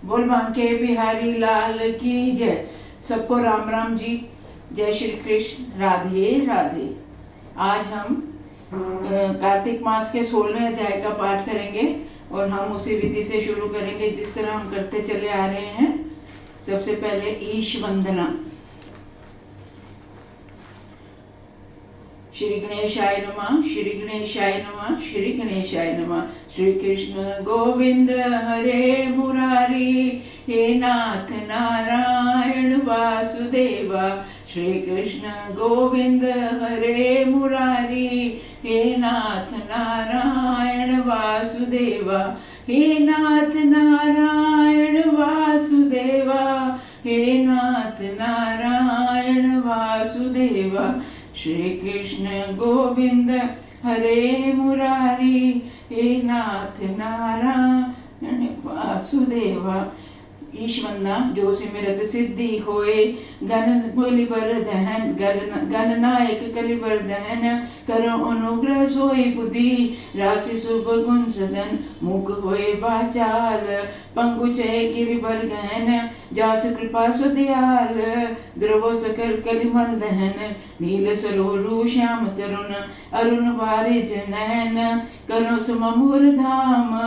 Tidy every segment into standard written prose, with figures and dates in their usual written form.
बोल बांके बिहारी लाल की जय। सबको राम राम जी, जय श्री कृष्ण, राधे राधे। आज हम कार्तिक मास के 16वें अध्याय का पाठ करेंगे और हम उसी विधि से शुरू करेंगे जिस तरह हम करते चले आ रहे हैं। सबसे पहले ईश वंदना। श्री गणेशाय नमः, श्री गणेशाय नमः, श्री गणेशाय नमः। श्री कृष्ण गोविंद हरे मुरारी, हे नाथ नारायण वासुदेवा। श्री कृष्ण गोविंद हरे मुरारी, हे नाथ नारायण वासुदेवा। हे नाथ नारायण वासुदेवा, हे नाथ नारायण वासुदेवा। श्री कृष्ण गोविंद हरे मुरारी, हे नाथ नारायण वासुदेवा। ईश्वरना जो सिमरत सिद्धि होए, गण कलिबर दहन गणनायक कलिबर दहन। करो अनुग्रह सोई बुद्धि, राशि शुभ गुण सदन। मुख होए बाचाल, पंगु चय गिरिबर गहन। जास कृपा सुदयाल, द्रवो सकल कलिमल दहन। नील सरोरु श्याम तरुण, अरुण बारिज नयन। करो सुमधुर धाम,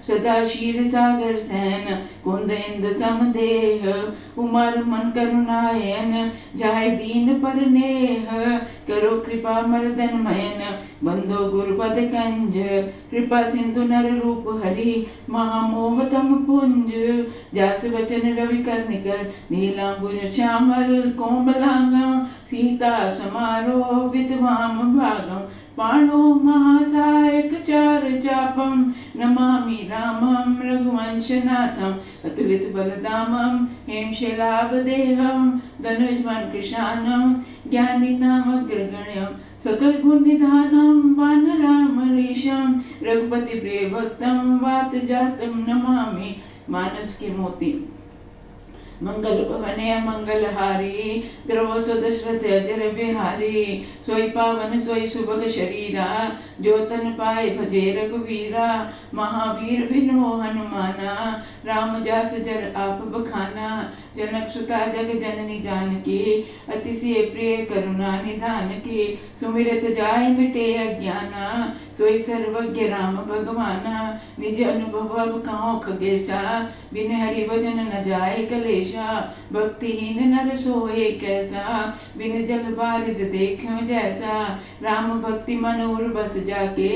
सदा क्षीर सागर सहन। कुंद इंद समदेह, उमर मन करुणायन। जाय दीन पर नेह, करो कृपा मर्दन मयन। बंधो गुरुपद कंज, कृपा सिंधु नर रूप हरि। महामोह तम पुंज, जास वचन रवि कर निकर। नीलांबुज श्यामल कोमलांगम, सीता समारोह विद्वाम भागम। पाणो महासायक चार चापम, नमामि रामं रघुवंशनाथम। अतुलित बलधामं हेमशैलाभदेहं, धनुष्मान कृशानं ज्ञानी नामग्रगण्यं। सकल गुण निधानं वानरामरीशं, रघुपति प्रिय भक्तं वात जातं नमामि। मानस के मोती। मंगल भवने मंगलहारी, द्रवो दशरथ अजर बिहारी। सोई पावन सोई सुभग शरीरा, जो तन पाए भजे रघुवीरा। महावीर बिनो हनुमाना, राम जास जर आप बखाना। जनक सुता जग जननी जानकी, अतिशय प्रिय करुणा निधान की। सुमिरत जाय मिटे अज्ञाना, सोई सर्वज्ञ राम भगवाना। निज अनुभव अब कहो खगेशा, बिन हरि भजन न जाय कलेशा। भक्तिहीन नर सोए कैसा, बिन जल बारिद देखो जैसा। राम भक्ति मन उर बस जाके,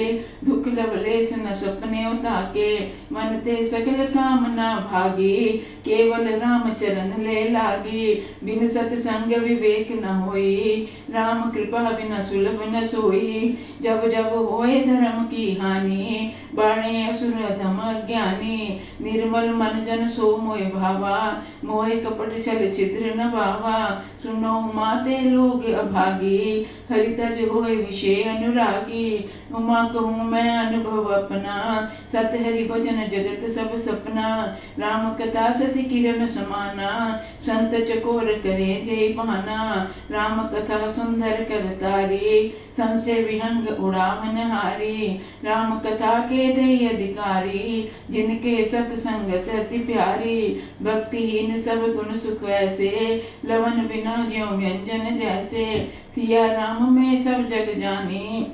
दुख लवलेस न सपने ताके। मन ते सकल कामना भागी, केवल राम चरण ले लागी। बिन सतसंग विवेक न होई, राम कृपा बिना सुलभ न सोई। जब जब होए धर्म की हानि, बाणे असुर अधम ज्ञानी। निर्मल मन जन सो मोय भावा, मोहे कपट छल छिद्र न भावा। सुनो माते लोग अभागी, हरि तज होए विषय अनुरागी। उमा कहूँ मैं अनुभव अपना, सत हरि भजन जगत सब सपना। राम कथा शशि किरण समाना, संत चकोर करे जय बहाना। राम कथा सुंदर कर तारी, संशय विहंग उड़ावन हारी। राम कथा के दय अधिकारी, जिनके सत्संगत अति प्यारी। भक्तिहीन सब गुण सुख ऐसे, लवन बिना ज्यों व्यंजन जैसे। सिया राम में सब जग जानी,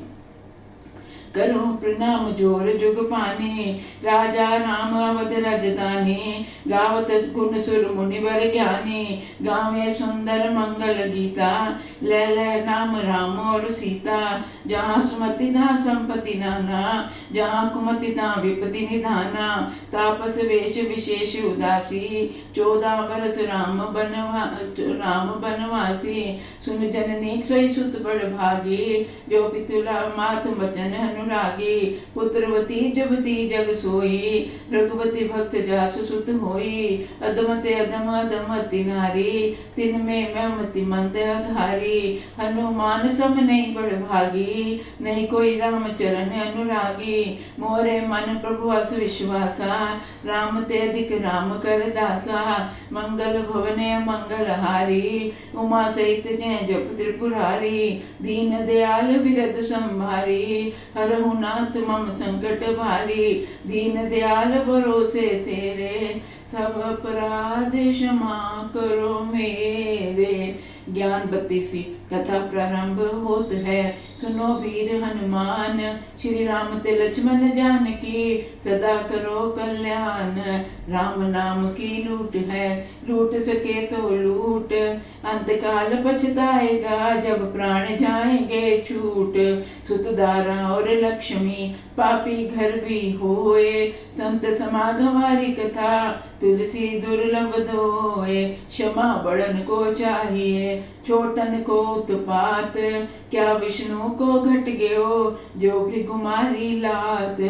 करूं प्रणाम जोर जुग पानी। राजा राम अवध राजधानी, गावत गुण सुर मुनिवर ज्ञानी। गावे सुंदर मंगल गीता, ले ले नाम राम और सीता। जहाँ सुमति ना संपत्ति नाना, जहाँ कुमति ता विपति निधाना। तापस वेश विशेष उदासी, 14 बरस राम बनवासी। सुन जननी सोई सुत बड़ भागी, जो पितुला मात बचन अनुरागी। पुत्रवती जुबती जग सोई, रघुपति भक्त जासु सुत होई। अधमते अधम अधमति नारी, तिन में ममति मंत अघारी। हनुमान सम नहीं बड़ भागी, नहीं कोई राम चरण अनुरागी। मोरे मन प्रभु अस विश्वासा, राम ते अधिक राम कर दासा। मंगल भवने मंगलहारी, उमा सहित जय जप त्रिपुरारी। दीन दयाल विरद संभारी, हर हरहु नाथ मम संकट भारी, दीन दयाल भरोसे तेरे, सब अपराध क्षमा करो मेरे। ज्ञान 32वीं कथा प्रारंभ होत है। सुनो वीर हनुमान, श्री राम ते लक्ष्मण जानकी, सदा करो कल्याण। राम नाम की लूट है, लूट सके तो लूट, अंतकाल पछताएगा जब प्राण जाएंगे छूट। सुत दारा और लक्ष्मी पापी घर भी होए, संत समागम हरि कथा तुलसी दुर्लभ धोए। क्षमा बड़न को चाहिए, छोटन को उत्पात, क्या विष्णु को घट गयो जो भृगुमारी लात।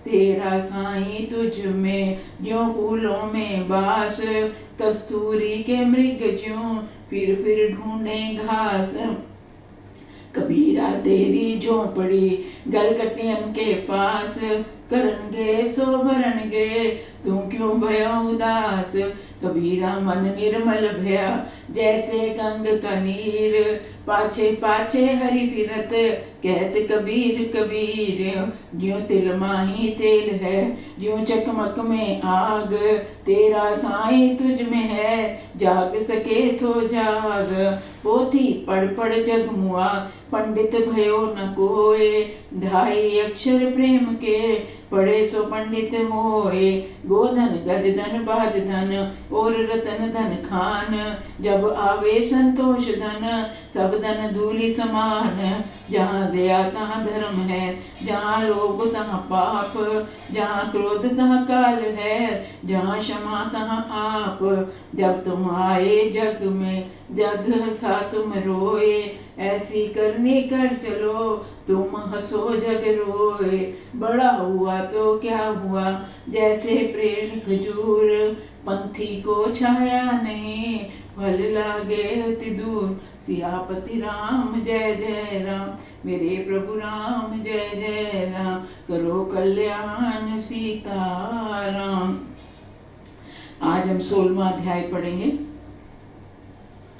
तेरा साईं तुझ में ज्यों फूलों में बास, कस्तूरी के मृग ज्यों फिर ढूंढे घास। कबीरा तेरी झोंपड़ी गलकटियन के पास, करनगे सो भरनगे तू क्यों भयो उदास। कबीरा मन निर्मल भया जैसे गंग का नीर, पाछे पाछे हरि फिरत कहत कबीर कबीर। ज्यों तिल माही तेल है, ज्यों चकमक में आग, तेरा साईं तुझ में है जाग सके तो जाग। पोथी पढ़ पढ़ जग मुआ, पंडित भयो न कोय, ढाई अक्षर प्रेम के पढ़े सो पंडित होए। गोधन गज धन बाज धन और रतन धन खान, जब आवे संतोष धन सब धन धूलि समान। जहाँ दया तहाँ धर्म है, जहाँ लोभ तहाँ पाप, जहाँ क्रोध तहाँ काल है, जहाँ क्षमा तहाँ आप। जब तुम आए जग में जग हंसा तुम रोए, ऐसी करनी कर चलो तुम हंसो जग रोए। बड़ा हुआ तो क्या हुआ जैसे प्रेम खजूर, पंथी को छाया नहीं फल लागे अति दूर। सियापति राम जय जय राम, मेरे प्रभु राम जय जय राम, करो कल्याण सीताराम। आज हम 16वां अध्याय पढ़ेंगे।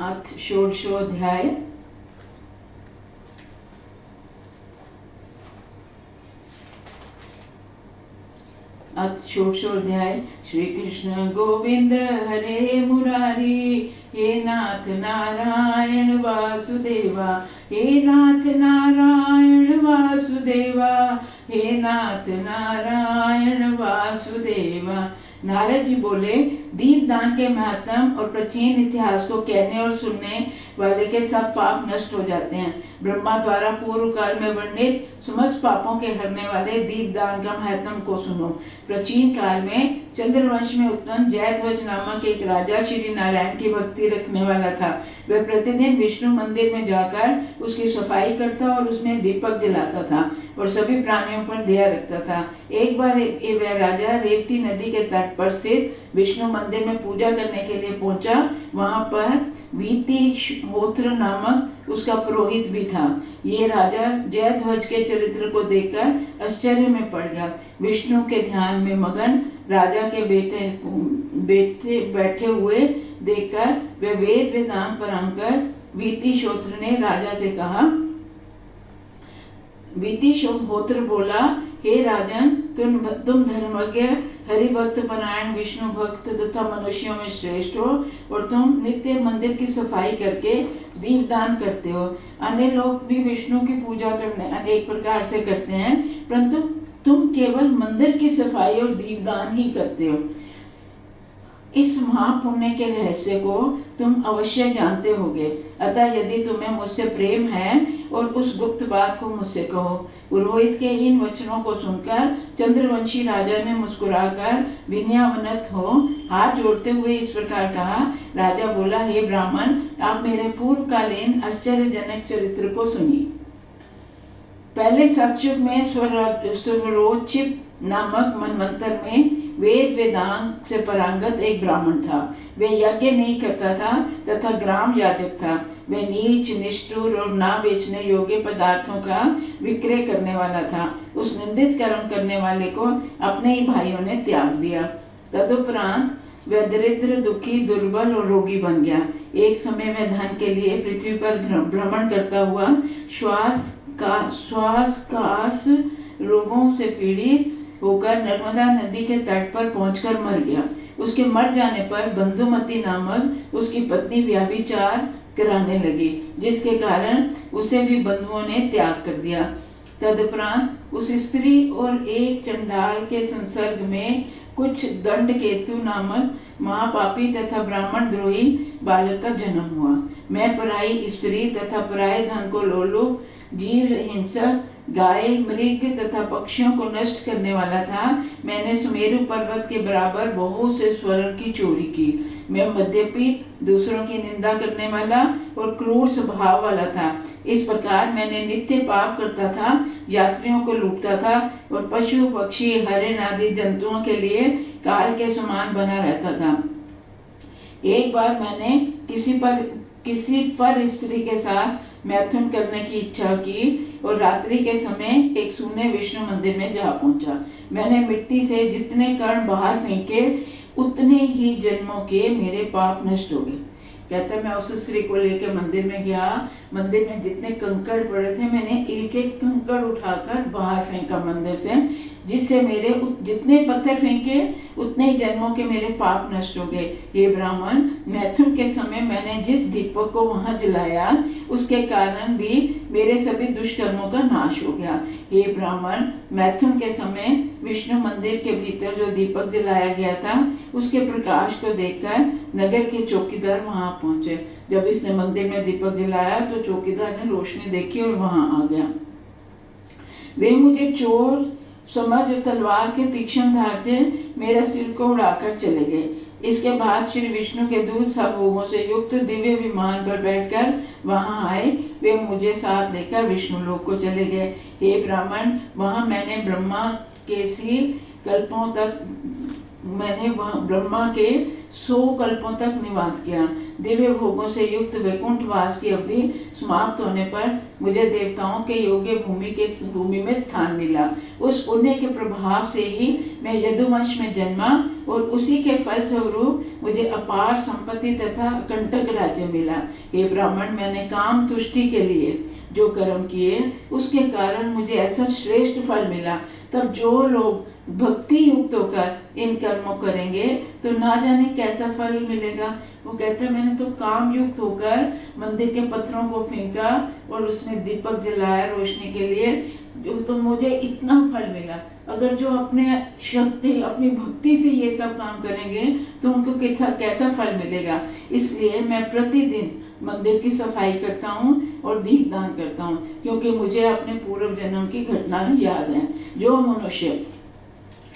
अथ षोडशोऽध्याय। अथ षोडशोऽध्याय। श्री कृष्ण गोविंद हरे मुरारी, हे नाथ नारायण वासुदेवा, हे नाथ नारायण वासुदेवा, हे नाथ नारायण वासुदेवा। नारद जी बोले, दीपदान के महत्व और प्राचीन इतिहास को कहने और सुनने वाले के सब पाप नष्ट हो जाते हैं। ब्रह्मा द्वारा पूर्व काल में वर्णित समस्त पापों के हरने वाले दीपदान का महत्व को सुनो। प्राचीन काल में चंद्रवंश में उत्पन्न जयध्वज नामक एक राजा श्री नारायण की भक्ति रखने वाला था। वह प्रतिदिन विष्णु मंदिर में जाकर उसकी सफाई करता और उसमें दीपक जलाता था और सभी प्राणियों पर दया रखता था। एक बार वह राजा रेवती नदी के तट पर स्थित विष्णु मंदिर में पूजा करने के लिए पहुंचा। वहां पर वीतिहोत्र नामक उसका पुरोहित भी था। ये राजा जयध्वज के चरित्र को देखकर आश्चर्य में पड़ गया। विष्णु के ध्यान में मगन राजा के बैठे हुए देखकर वह वेद वेदांत पारंगत वीतिहोत्र ने राजा से कहा। वीतिहोत्र बोला, हे राजन, तुम धर्मज्ञ हरि भक्त परायण विष्णु भक्त तथा मनुष्यों में श्रेष्ठ हो और तुम नित्य मंदिर की सफाई करके दीपदान करते हो। अन्य लोग भी विष्णु की पूजा करने अनेक प्रकार से करते हैं, परंतु तुम केवल मंदिर की सफाई और दीपदान ही करते हो। इस महापुण्य के रहस्य को तुम अवश्य जानते होगे। अतः यदि तुम्हें मुझसे प्रेम है और उस गुप्त बात को मुझसे कहो। पुरोहित के इन वचनों को सुनकर चंद्रवंशी राजा ने मुस्कुराकर विनयावनत हो हाथ जोड़ते हुए इस प्रकार कहा। राजा बोला, हे ब्राह्मण, आप मेरे पूर्वकालीन आश्चर्यजनक चरित्र को सुनिए। पहले सतयुग में स्वरोचित नामक मनवंतर में वेद वेदांत से परांगत एक ब्राह्मण था। वह यज्ञ नहीं करता था तथा ग्राम याजक था। वह नीच निष्ठुर और ना बेचने योग्य पदार्थों का विक्रय करने वाला था। उस निंदित कर्म करने वाले को अपने ही भाइयों ने त्याग दिया। तदुपरांत वह दरिद्र, दुखी, दुर्बल और रोगी बन गया। एक समय में धन के लिए पृथ्वी पर भ्रमण करता हुआ श्वास कास रोगों से पीड़ित होकर नर्मदा नदी के तट पर पहुंचकर मर गया। उसके मर जाने पर बंधुमती नामक उसकी पत्नी व्यभिचार कराने लगी, जिसके कारण उसे भी बंधुओं ने त्याग कर दिया। तदुपरांत उस स्त्री और एक चंडाल के संसर्ग में कुछ दंड केतु नामक महापापी तथा ब्राह्मण द्रोही बालक का जन्म हुआ। मैं पराई स्त्री तथा पराये धन को लोलुप, जीव हिंसक, गाय, मृग तथा पक्षियों को नष्ट करने वाला था। मैंने सुमेरु पर्वत के बराबर बहुत से स्वर्ण की चोरी की। मैं मद्यपी, दूसरों की निंदा करने वाला और क्रूर स्वभाव वाला था। इस प्रकार मैंने नित्य पाप करता था, यात्रियों को लूटता था और पशु पक्षी हरिण आदि जंतुओं के लिए काल के समान बना रहता था। एक बार मैंने किसी पर स्त्री के साथ मैथुन करने की इच्छा की और रात्रि के समय एक सूने विष्णु मंदिर में जा पहुंचा। मैंने मिट्टी से जितने कण बाहर फेंके उतने ही जन्मों के मेरे पाप नष्ट हो गए। कहता मैं उस स्त्री को लेकर मंदिर में गया। मंदिर में जितने कंकड़ पड़े थे मैंने एक एक कंकड़ उठाकर बाहर फेंका मंदिर से, जिससे मेरे जितने पत्थर फेंके उतने ही जन्मों के मेरे पाप नष्ट हो गए। हे ब्राह्मण, मैथुन के समय मैंने जिस दीपक को वहां जलाया उसके कारण भी मेरे सभी दुष्कर्मों का नाश हो गया। हे ब्राह्मण, मैथुन के समय विष्णु मंदिर के भीतर जो दीपक जलाया गया था उसके प्रकाश को देखकर नगर के चौकीदार वहां पहुंचे। जब इसने मंदिर में दीपक जलाया तो चौकीदार ने रोशनी देखी और वहां आ गया। वे मुझे चोर समझ तलवार के तीक्ष्ण धार से मेरा सिर को उड़ाकर चले गए। इसके बाद श्री विष्णु के दूत सब भोगों से युक्त दिव्य विमान पर बैठकर वहां आए। वे मुझे साथ लेकर विष्णु लोक को चले गए। हे ब्राह्मण, वहां मैंने ब्रह्मा के 100 कल्पों तक निवास किया। दिव्य भोगों से युक्त वैकुंठ वास की अवधि समाप्त होने पर मुझे देवताओं के योग्य भूमि में स्थान मिला। उस पुण्य के प्रभाव से ही मैं यदुवंश में जन्मा और उसी के फल स्वरूप मुझे अपार संपत्ति तथा कंटक राज्य मिला। हे ब्राह्मण, मैंने काम तुष्टि के लिए जो कर्म किए उसके कारण मुझे ऐसा श्रेष्ठ फल मिला। तब जो लोग भक्ति युक्त होकर इन कर्मों करेंगे तो ना जाने कैसा फल मिलेगा। वो कहते हैं मैंने तो काम युक्त होकर मंदिर के पत्थरों को फेंका और उसमें दीपक जलाया रोशनी के लिए, तो मुझे इतना फल मिला। अगर जो अपने शक्ति अपनी भक्ति से ये सब काम करेंगे तो उनको कैसा फल मिलेगा। इसलिए मैं प्रतिदिन मंदिर की सफाई करता हूँ और दीपदान करता हूँ, क्योंकि मुझे अपने पूर्व जन्म की घटना याद है। जो मनुष्य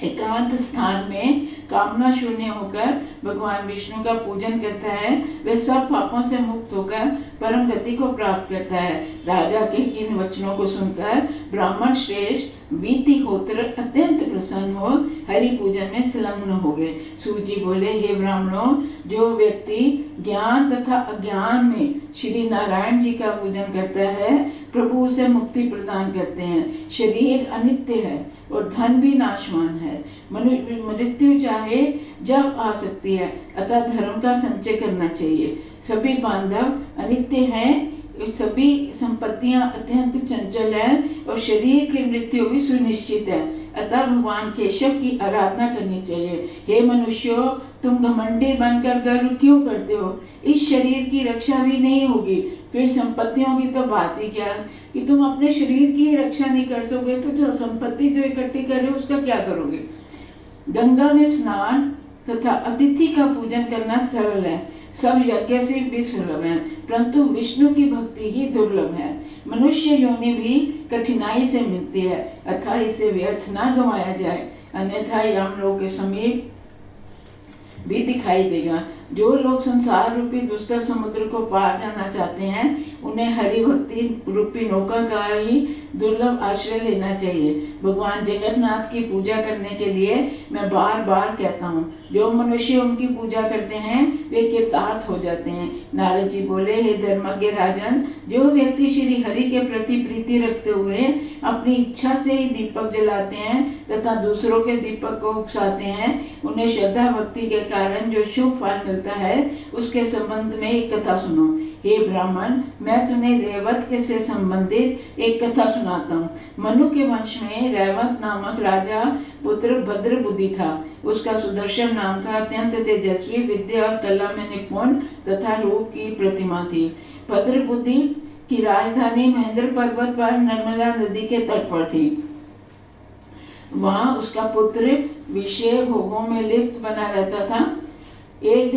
एकांत स्थान में कामना शून्य होकर भगवान विष्णु का पूजन करता है वह सब पापों से मुक्त होकर परम गति को प्राप्त करता है। राजा के इन वचनों को सुनकर ब्राह्मण श्रेष्ठ वीतिहोत्र अत्यंत प्रसन्न हो हरि पूजन में संलग्न हो गए। सूत जी बोले, हे ब्राह्मणों, जो व्यक्ति ज्ञान तथा अज्ञान में श्री नारायण जी का पूजन करता है प्रभु उसे मुक्ति प्रदान करते हैं। शरीर अनित्य है और धन भी नाशवान है। मृत्यु चाहे जब आ सकती है, अतः धर्म का संचय करना चाहिए। सभी बांधव अनित्य हैं, सभी संपत्तियां अत्यंत चंचल है और शरीर की मृत्यु भी सुनिश्चित है। अतः भगवान केशव की आराधना करनी चाहिए। हे मनुष्यों, तुम घमंडी बनकर गर्व क्यों करते हो? इस शरीर की रक्षा भी नहीं होगी, फिर संपत्तियों की तो बात ही क्या कि तुम अपने शरीर की रक्षा नहीं कर सकोगे तो जो संपत्ति जो इकट्ठी कर रहे हो उसका क्या करोगे? गंगा में स्नान तथा अतिथि का पूजन करना सरल है, सब यज्ञ से भी सुलभ है, परंतु विष्णु की भक्ति ही दुर्लभ है। मनुष्य योनि भी कठिनाई से मिलती है, अतः इसे व्यर्थ ना गंवाया जाए, अन्यथा यमलोक के समीप भी दिखाई देगा। जो लोग संसार रूपी दुस्तर समुद्र को पार जाना चाहते हैं उन्हें हरि भक्ति रूपी नौका का ही दुर्लभ आश्रय लेना चाहिए। भगवान जगन्नाथ की पूजा करने के लिए मैं बार बार कहता हूँ, जो मनुष्य उनकी पूजा करते हैं वे कृतार्थ हो जाते हैं। नारद जी बोले, हे धर्मज्ञ राजन, जो व्यक्ति श्री हरि के प्रति प्रीति रखते हुए अपनी इच्छा से ही दीपक जलाते हैं तथा दूसरों के दीपक को उकसाते हैं, उन्हें श्रद्धा भक्ति के कारण जो शुभ फल मिलता है उसके संबंध में एक कथा सुनो। हे ब्राह्मण, मैं तुम्हें रेवत के से संबंधित एक कथा सुनाता हूँ। मनु के वंश में रेवत नामक राजा पुत्र भद्र बुद्धि था। उसका सुदर्शन नाम का अत्यंत तेजस्वी, विद्या और कला में निपुण तथा रूप की प्रतिमा थी। भद्र बुद्धि की राजधानी महेंद्र पर्वत पर नर्मदा नदी के तट पर थी। वहां उसका पुत्र विषय भोगों में लिप्त बना रहता था। एक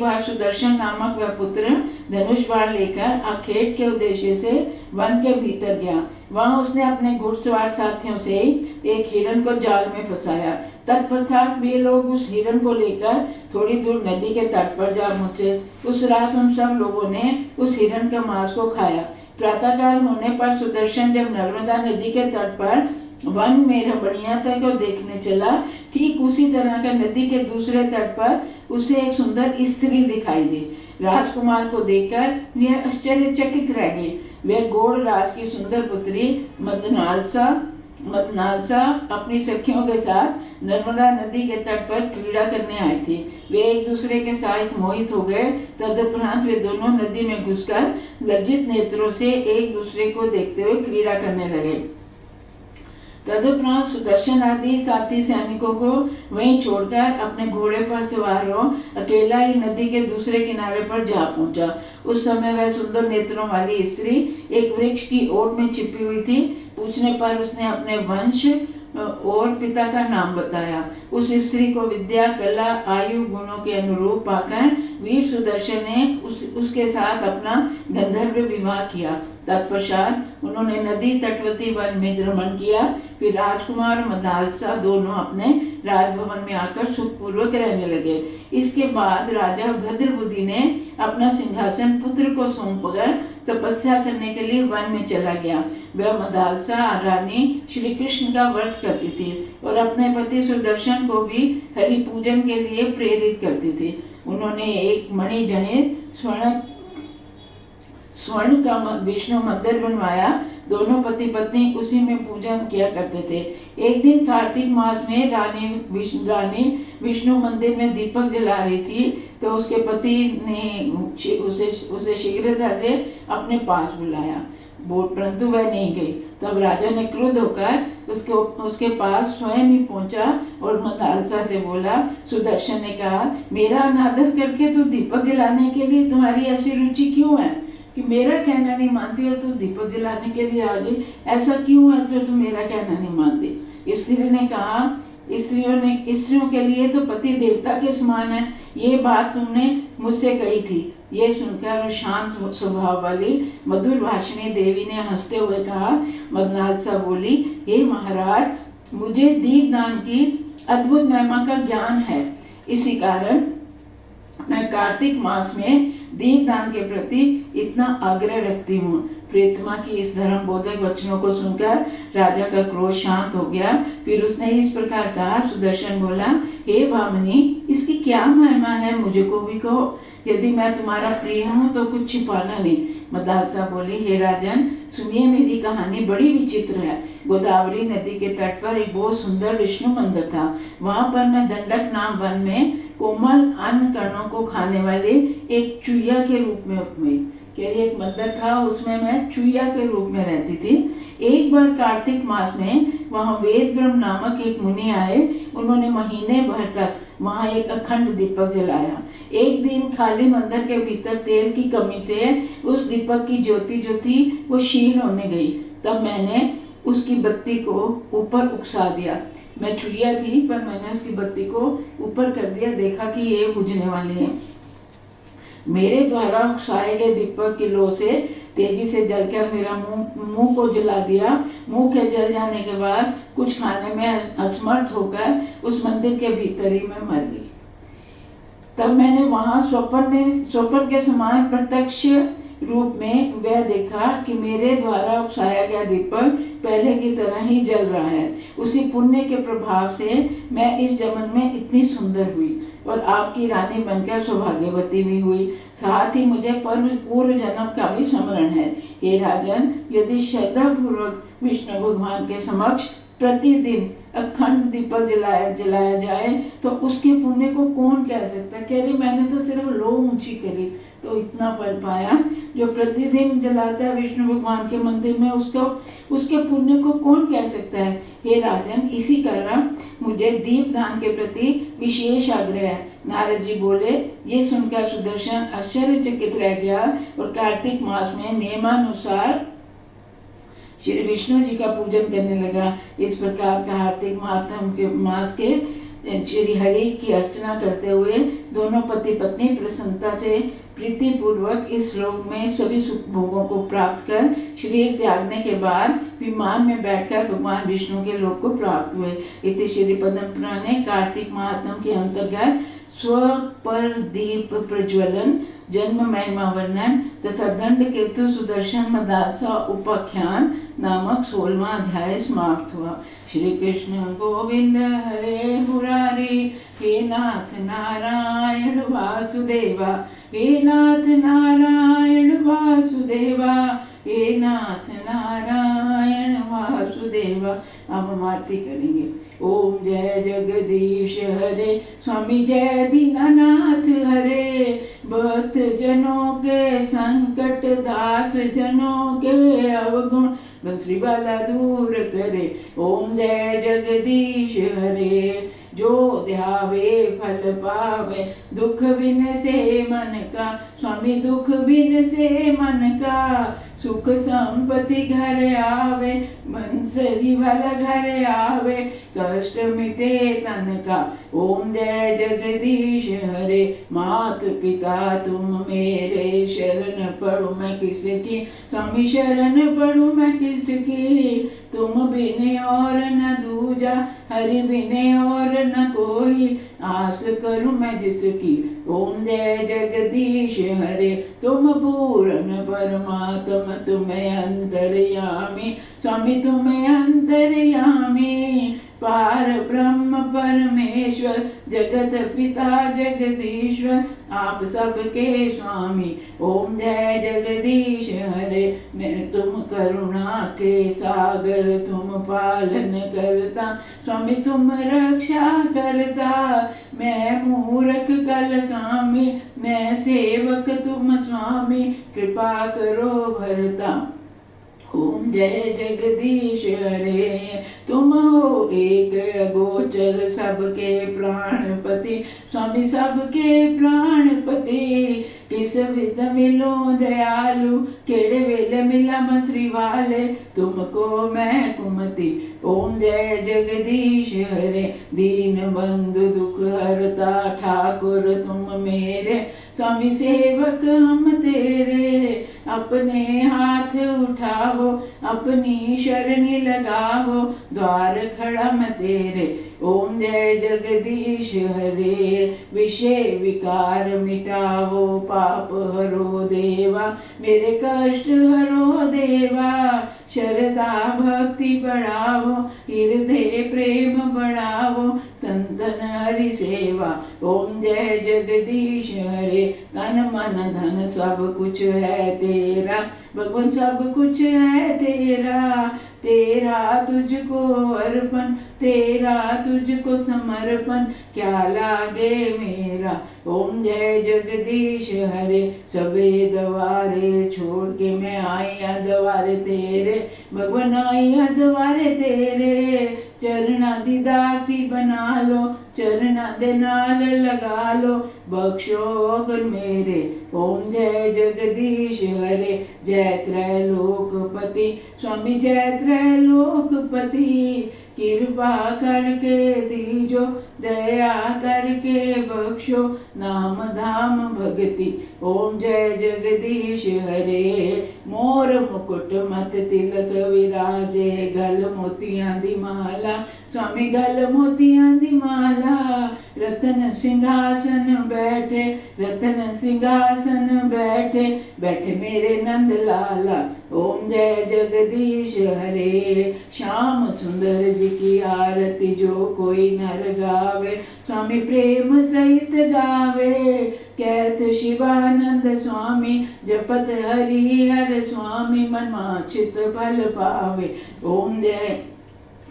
बार सुदर्शन नामक वह पुत्र धनुष बाण लेकर आखेट के उद्देश्य से वन के भीतर गया। वहां उसने अपने घुड़सवार साथियों से एक हिरण को जाल में फंसाया। तत्पश्चात वे लोग उस हिरण को लेकर थोड़ी दूर नदी के तट पर जा पहुंचे। उस रात उन सब लोगों ने उस हिरण के मांस को खाया। प्रातःकाल होने पर सुदर्शन जब नर्मदा नदी के तट पर वन में रमणीयता को देखने चला, ठीक उसी तरह का नदी के दूसरे तट पर उसे एक सुंदर स्त्री दिखाई दी। राजकुमार को देखकर वह आश्चर्यचकित रह गई। वह गौड़ राज की सुंदर पुत्री मदनालसा अपनी सखियों के साथ नर्मदा नदी के तट पर क्रीड़ा करने आई थी। वे एक दूसरे के साथ मोहित हो गए। तदुपरांत वे दोनों नदी में घुसकर लज्जित नेत्रों से एक दूसरे को देखते हुए क्रीड़ा करने लगे। तदुपरांत सुदर्शन आदि साथी सैनिकों को वहीं छोड़कर अपने घोड़े पर सवार हो अकेला ही नदी के दूसरे किनारे पर जा पहुंचा। उस समय वह सुंदर नेत्रों वाली स्त्री एक वृक्ष की ओट में छिपी हुई थी। पूछने पर उसने अपने वंश और पिता का नाम बताया। उस स्त्री को विद्या, कला, आयु, गुणों के अनुरूप पाकर वीर सुदर्शन ने उसके साथ अपना गंधर्व विवाह किया। तत्पश्चात उन्होंने नदी तटवर्ती वन में भ्रमण किया। फिर राजकुमार और मदालसा दोनों अपने राजभवन में आकर सुखपूर्वक रहने लगे। इसके बाद राजा भद्रबुद्धि ने अपना सिंहासन पुत्र को सौंपकर तपस्या करने के लिए वन में चला गया। वह मदालसा रानी श्री कृष्ण का व्रत करती थी और अपने पति सुदर्शन को भी हरि पूजन के लिए प्रेरित करती थी। उन्होंने एक मणि जनित स्वर्ण का विष्णु मंदिर बनवाया। दोनों पति पत्नी उसी में पूजन किया करते थे। एक दिन कार्तिक मास में रानी विष्णु मंदिर में दीपक जला रही थी तो उसके पति ने उसे शीघ्रता से अपने पास बुलाया, परंतु वह नहीं गई। तब राजा ने क्रुद्ध होकर उसके पास स्वयं ही पहुंचा और मदालसा से बोला। सुदर्शन ने कहा, मेरा अनादर करके तू दीपक जलाने के लिए तुम्हारी ऐसी रुचि क्यों है कि मेरा कहना नहीं मानती और तू दीपक जलाने के लिए आ गई? ऐसा क्यों है जो तू मेरा कहना नहीं मानती? स्त्री ने कहा, स्त्रियों के लिए तो पति देवता के समान है। ये बात तुमने मुझसे कही थी। ये सुनकर शांत स्वभाव वाली मधुर भाषिणी देवी ने हंसते हुए कहा। मदनालसा बोली, हे महाराज, मुझे दीपदान की अद्भुत महिमा का ज्ञान है। इसी कारण मैं कार्तिक मास में दीपदान के प्रति इतना आग्रह रखती हूँ। प्रीतमा की इस धर्म बोधक वचनों को सुनकर राजा का क्रोध शांत हो गया। फिर उसने इस प्रकार कहा। सुदर्शन बोला, हे भामिनी, इसकी क्या महिमा है, मुझे को भी कहो। यदि मैं तुम्हारा प्रिय हूँ तो कुछ छिपाना नहीं। मदालसा बोली, हे राजन, सुनिए, मेरी कहानी बड़ी विचित्र है। गोदावरी नदी के तट पर एक बहुत सुंदर विष्णु मंदिर था। वहां पर मैं दंडक नाम वन में कोमल अन्न कणों को खाने वाले एक चुईया के रूप में उपमी। एक मंदिर था, उसमें मैं चुईया के रूप में रहती थी। एक बार कार्तिक मास में वहां वेद ब्रह्म नामक एक मुनि आए। उन्होंने महीने भर तक वहां एक अखंड दीपक जलाया। एक दिन खाली मंदिर के भीतर तेल की कमी से उस दीपक की ज्योति जो थी वो क्षीण होने गई। तब मैंने उसकी बत्ती को ऊपर उकसा दिया। मैं चुईया थी पर मैंने उसकी बत्ती को ऊपर कर दिया। देखा कि ये बुझने वाली है। मेरे द्वारा उकसाए गए दीपक की लो से तेजी से जलकर मेरा मुंह को जला दिया। मुंह के जल जाने के बाद कुछ खाने में असमर्थ होकर उस मंदिर के भीतर ही मैं मर गई। तब मैंने वहां स्वप्न के समान प्रत्यक्ष रूप में वह देखा कि मेरे द्वारा उकसाया गया दीपक पहले की तरह ही जल रहा है। उसी पुण्य के प्रभाव से मैं इस जन्म में इतनी सुंदर हुई और आपकी रानी बनकर सौभाग्यवती भी हुई। साथ ही मुझे पूर्व जन्म का भी स्मरण है। हे राजन, यदि श्रद्धा पूर्वक विष्णु भगवान के समक्ष प्रतिदिन अखंड दीपक जलाया जाए तो उसके पुण्य को कौन कह सकता है। कह रही मैंने तो सिर्फ लो ऊंची करी तो इतना फल पाया। जो प्रतिदिन जलाता है विष्णु भगवान के मंदिर में उसके पुण्य को कौन कह सकता है। हे राजन, इसी कारण मुझे दीप दान के प्रति विशेष आग्रह है। नारद जी बोले। ये सुनकर सुदर्शन आश्चर्यचकित रह गया और कार्तिक मास में नियमानुसार श्री विष्णु जी का पूजन करने लगा। इस प्रकार का कार्तिक मास के श्री हरि की अर्चना करते हुए दोनों पति पत्नी प्रसन्नता से प्रीति पूर्वक इस लोक में सभी सुख भोगों को प्राप्त कर शरीर त्यागने के बाद विमान में बैठकर भगवान विष्णु के लोक को प्राप्त हुए। इति श्री पद्म पुराणे कार्तिक महात्म के अंतर्गत स्व पर दीप प्रज्वलन, जन्म महिमा वर्णन तथा दंड केतु सुदर्शन मदालसा उपाख्यान नामक 16वां अध्याय समाप्त हुआ। श्री कृष्ण गोविंद हरे मुरारी, हे नाथ नारायण वासुदेवा, हे नाथ नारायण वासुदेवा, हे नाथ नारायण वासुदेवा। अब हम आरती करेंगे। ओम जय जगदीश हरे, स्वामी जय दीनानाथ हरे, भक्त जनों के संकट, दास जनों के अवगुण, बंसरी वाला दूर करे। ओम जय जगदीश हरे, जो ध्यावे फल पावे, दुख बिन से मन का, स्वामी दुख बिन से मन का, सुख संपत्ति घर आवे, बंसरी वाला घर आवे, कष्ट मिटे तन का। ओम जय जगदीश हरे, मात पिता तुम मेरे, शरण पढ़ू मैं किसकी, स्वामी शरण पढ़ू मैं किसकी, तुम बिन और न दूजा, हरि बिन और न कोई, आस करूं मैं जिसकी। ओम जय जगदीश हरे, तुम पूर्ण परमात्म, तुम्हें अंतर्यामी, स्वामी तुम्हें अंतर्यामी, पार ब्रह्म परमेश्वर, जगत पिता जगदीश्वर, आप सबके स्वामी। ओम जय जगदीश हरे, मैं तुम करुणा के सागर, तुम पालन करता, स्वामी तुम रक्षा करता, मैं मूर्ख कल कामी, मैं सेवक तुम स्वामी, कृपा करो भरता। ओम जय जगदीश हरे, तुम हो एक अगोचर, सबके प्राणपति, स्वामी सबके प्राणपति, किस विध मिलो दयालु, केड़े वेले मिला बंसरी वाले, तुमको मैं कुमति। ओम जय जगदीश हरे, दीन बंधु दुख हरता, ठाकुर तुम मेरे, स्वामी सेवक हम तेरे, अपने हाथ उठावो, अपनी शरणी लगावो, द्वार खड़ा मैं तेरे। ओम जय जगदीश हरे, विषय विकार मिटावो, पाप हरो देवा, मेरे कष्ट हरो देवा, श्रद्धा भक्ति बढ़ावो, हृदय प्रेम बढ़ावो, संतन हरि सेवा। ओम जय जगदीश हरे, तन मन धन सब कुछ है तेरा, भगवान सब कुछ है तेरा, तेरा तुझको अर्पण, तेरा तुझको समर्पण, क्या लागे मेरा। ओम जय जगदीश हरे, सबे दवारे छोड़ के मैं आई द्वारे तेरे, भगवान आई द्वारे तेरे, चरणा दी दासी बना लो, चरणा दे नाल लगा लो, बख्शो अगर मेरे। ओम जय जगदीश हरे, जय त्रैलोकपति, स्वामी जय त्रैलोकपति, कृपा करके दीजो, दया करके बख्शो, नाम धाम भगति। ओम जय जगदीश हरे, मोर मुकुट मत तिलक विराजे, गल मोतियां दी माला, स्वामी गल मोतियां दी माला, रतन सिंहासन बैठे, रतन सिंहासन बैठे, बैठे मेरे नंद लाला। ओम जय जगदीश हरे। श्याम सुंदर जी की आरती जो कोई नर गावे, स्वामी प्रेम सहित गावे। कहत शिवानंद स्वामी, जपत हरि हर स्वामी, मन माचित फल पावे। ओम जय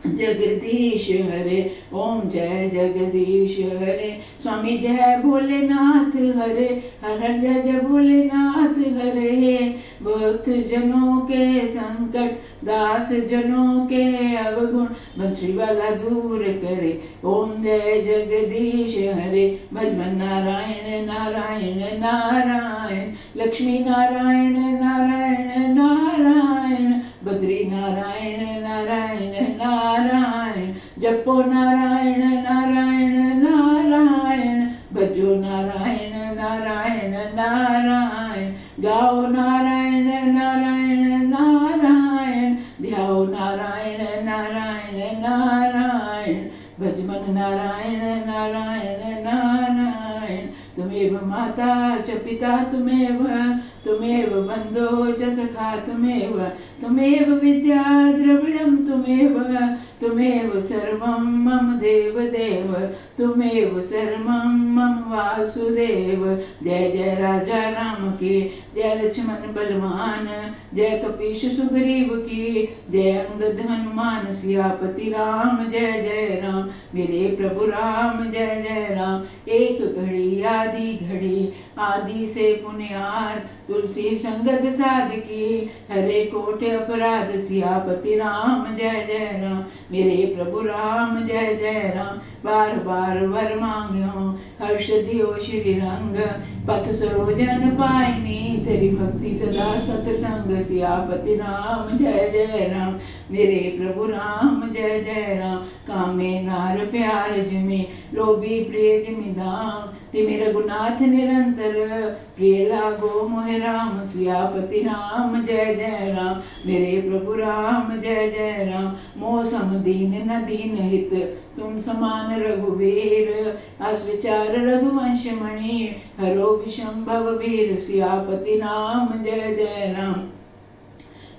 जगदीश हरे, ओम जय जगदीश हरे। स्वामी जय भोलेनाथ हरे, हर हर जय जय भोलेनाथ हरे। भक्त जनों के संकट, दास जनों के अवगुण, बंसी वाला दूर करे। ओम जय जगदीश हरे। भजमन नारायण नारायण नारायण, लक्ष्मी नारायण नारायण नारायण, बद्री नारायण नारायण नारायण, जपो नारायण नारायण नारायण, भजो नारायण नारायण नारायण, गाओ नारायण नारायण नारायण, ध्याओ नारायण नारायण नारायण, भजमन नारायण नारायण नारायण। तुमेव माता च पिता तुमेव, तुमेव बन्धो च सखा तुमेव, तुमेव विद्या द्रविणं तुमेव, तुमेव सर्वं मम देव देव, तुमेव सर्वं मम वासुदेव। जय जय राजा राम की, जय लक्ष्मण बलवान, जय कपीश सुग्रीव की, जय अंगद हनुमान सियापति राम। जय जय राम मेरे प्रभु राम, जय जय राम। एक घड़ी आदि घड़ी, आदि से पुण्याद, तुलसी संगत साधकी, हरे कोटि अपराध सियापति राम। जय जय राम मेरे प्रभु राम, जय जय राम। बार बार वर मांग्यो, हर्ष दियो श्री रंग, पथ सरोजन पाइनी, तेरी भक्ति सदा सत्संग सियापति राम। जय जय राम मेरे प्रभु राम, जय जय राम। कामे नार प्यार जिमे, लोभी प्रिय जिमि धाम, तिमि रघुनाथ निरंतर, प्रिय लागो मोहि राम सियापति राम। जय जय राम मेरे प्रभु राम, जय जय राम। मोह सम दीन न दीन हित, तुम समान रघुवीर, अस विचार रघुवंश मणि, हरो विषम भव वीर सियापति राम। जय जय राम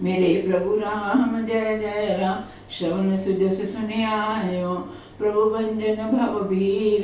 मेरे प्रभु राम, जय जय राम। श्रवण सुजस सुनियायो, प्रभु भंजन भव भीर,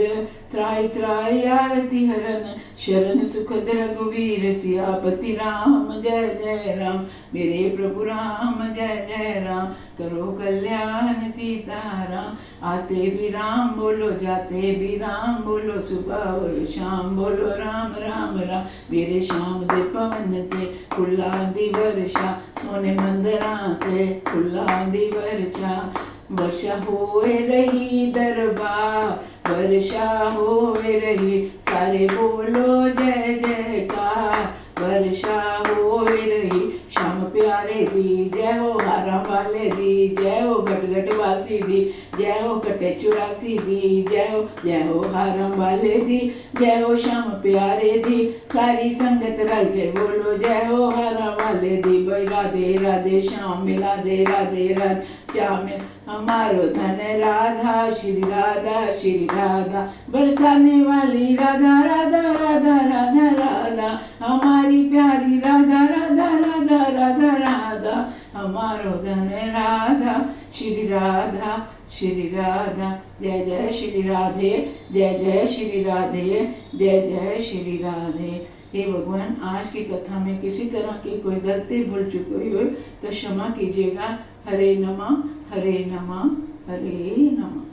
त्राहि त्राहि आरती हरन, शरण सुखद रघुवीर सियापति राम। जय जय राम मेरे प्रभु राम, जय जय राम। करो कल्याण सीताराम, आते भी राम बोलो, जाते भी राम बोलो, सुबह और शाम बोलो राम राम राम। मेरे श्याम दे पवन ते, फुल्ला दी वर्षा, सोने मंदरा ते, फुल्ला दी वर्षा। वर्षा होए रही दरबार, वर्षा होए रही, सारे बोलो जय जयकार। वर्षा होए रही, श्याम प्यारे दी, जय हो हारा वाले दी, जय हो घट घट वासी दी, जय हो कटे चुरासी दी, जय हो हारा वाले दी, जय हो श्याम प्यारे दी। सारी संगत रल के बोलो जय हो हारा वाले दी। भाई राधे राधे श्याम मिला दे, राधे राधे श्याम मिला, हमारो धन राधा श्री राधा श्री राधा, बरसाने वाली राधा राधा राधा राधा राधा, हमारी प्यारी राधा राधा राधा राधा राधा, हमारो धन राधा श्री राधा श्री राधा। जय जय श्री राधे, जय जय श्री राधे, जय जय श्री राधे। हे भगवान, आज की कथा में किसी तरह की कोई गलती भूल चुकी हो तो क्षमा कीजिएगा। हरे नमः, हरे नमः, हरे नमः।